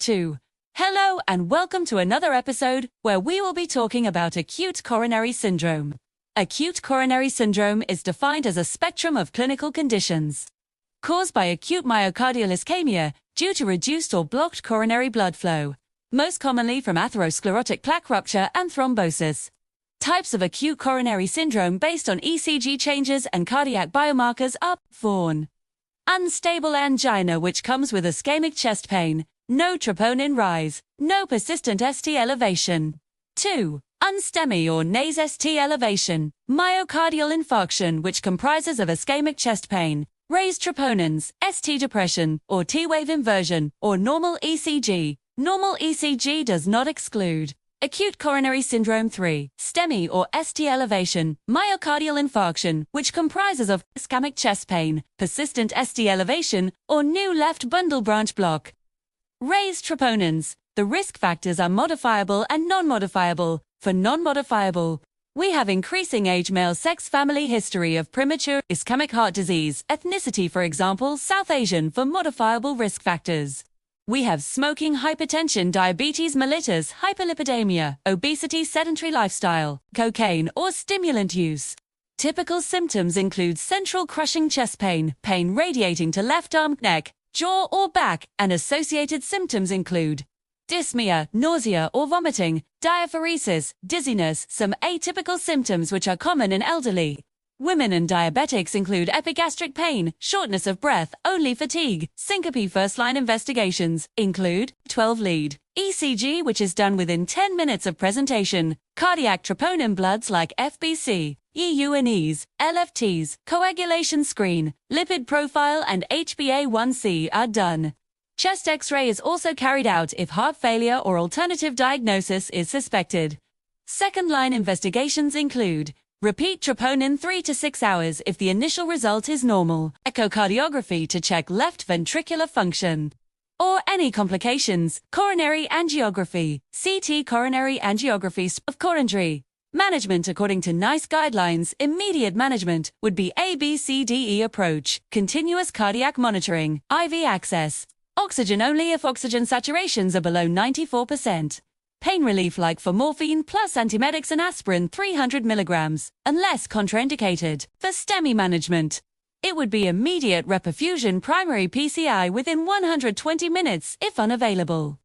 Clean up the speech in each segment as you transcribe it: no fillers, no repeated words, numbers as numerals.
2. Hello and welcome to another episode where we will be talking about acute coronary syndrome. Acute coronary syndrome is defined as a spectrum of clinical conditions caused by acute myocardial ischemia due to reduced or blocked coronary blood flow, most commonly from atherosclerotic plaque rupture and thrombosis. Types of acute coronary syndrome based on ECG changes and cardiac biomarkers are 1. Unstable angina, which comes with ischemic chest pain, no troponin rise, no persistent ST elevation. 2. Unstemi or NAS ST elevation, myocardial infarction, which comprises of ischemic chest pain, raised troponins, ST depression, or T-wave inversion, or normal ECG. Normal ECG does not exclude acute coronary syndrome. 3. STEMI or ST elevation, myocardial infarction, which comprises of ischemic chest pain, persistent ST elevation, or new left bundle branch block. Raised troponins. The risk factors are modifiable and non-modifiable. For non-modifiable, we have increasing age, male sex, family history of premature ischemic heart disease, ethnicity, for example, South Asian. For modifiable risk factors, we have smoking, hypertension, diabetes mellitus, hyperlipidemia, obesity, sedentary lifestyle, cocaine or stimulant use. Typical symptoms include central crushing chest pain, pain radiating to left arm, neck, jaw or back, and associated symptoms include dyspnea, nausea or vomiting, diaphoresis, dizziness. Some atypical symptoms which are common in elderly women and diabetics include epigastric pain, shortness of breath, only fatigue, syncope. First-line investigations include 12-lead ECG, which is done within 10 minutes of presentation, cardiac troponin bloods like FBC, EUNEs, LFTs, coagulation screen, lipid profile and HbA1c are done. Chest X-ray is also carried out if heart failure or alternative diagnosis is suspected. Second-line investigations include repeat troponin 3 to 6 hours if the initial result is normal, echocardiography to check left ventricular function, or any complications, coronary angiography, CT coronary angiography of coronary. Management according to NICE guidelines, immediate management would be ABCDE approach, continuous cardiac monitoring, IV access, oxygen only if oxygen saturations are below 94%. Pain relief like for morphine plus antiemetics and aspirin 300 mg, unless contraindicated. For STEMI management, it would be immediate reperfusion primary PCI within 120 minutes if unavailable.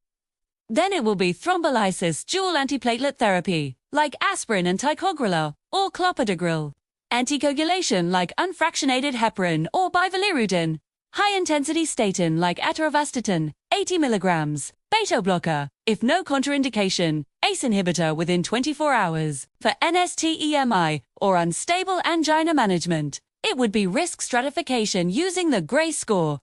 Then it will be thrombolysis dual antiplatelet therapy, like aspirin and ticagrelor, or clopidogrel. Anticoagulation like unfractionated heparin or bivalirudin. High-intensity statin like atorvastatin, 80 mg. Beta blocker, if no contraindication, ACE inhibitor within 24 hours. For NSTEMI, or unstable angina management, it would be risk stratification using the Gray score.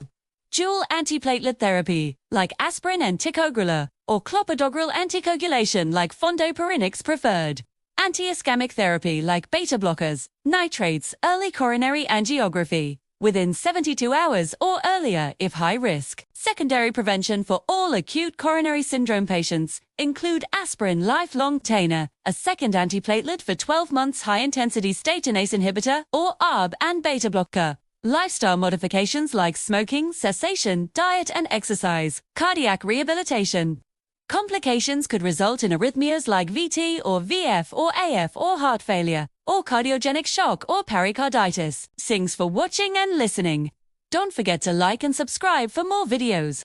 Dual antiplatelet therapy, like aspirin and ticagrelor, or clopidogrel. Anticoagulation like fondaparinux preferred. Anti-ischemic therapy like beta blockers, nitrates, early coronary angiography within 72 hours or earlier if high risk. Secondary prevention for all acute coronary syndrome patients include aspirin lifelong retainer, a second antiplatelet for 12 months, high-intensity statin ACE inhibitor or ARB, and beta blocker. Lifestyle modifications like smoking, cessation, diet and exercise, cardiac rehabilitation. Complications could result in arrhythmias like VT or VF or AF or heart failure, or cardiogenic shock or pericarditis. Thanks for watching and listening. Don't forget to like and subscribe for more videos.